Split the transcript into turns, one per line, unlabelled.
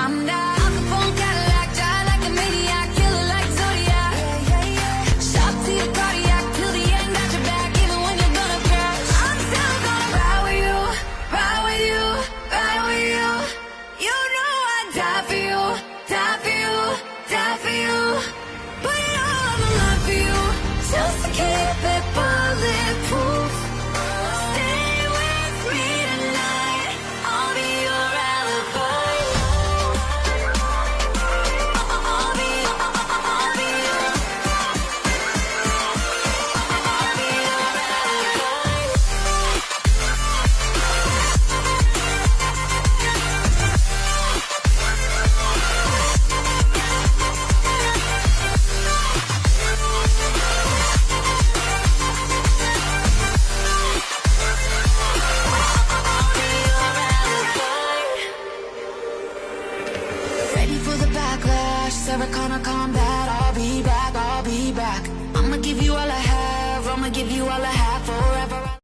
I'm that Al Capone Cadillac, die like a maniac, killer like Zodiac. Shop to your cardiac, till the end, got your back, even when you're gonna crash. I'm still gonna ride with you, ride with you, ride with you. You know I'd die for you, die for you, die for you. Put it all on the line for you, just to keep it bulletproof. Stay with me tonight, I'll be your alibi. I'll be your alibi. Ready for the backlash, Sarah Connor combat. I'll be back, I'll be back. I'ma give you all I have, I'ma give you all I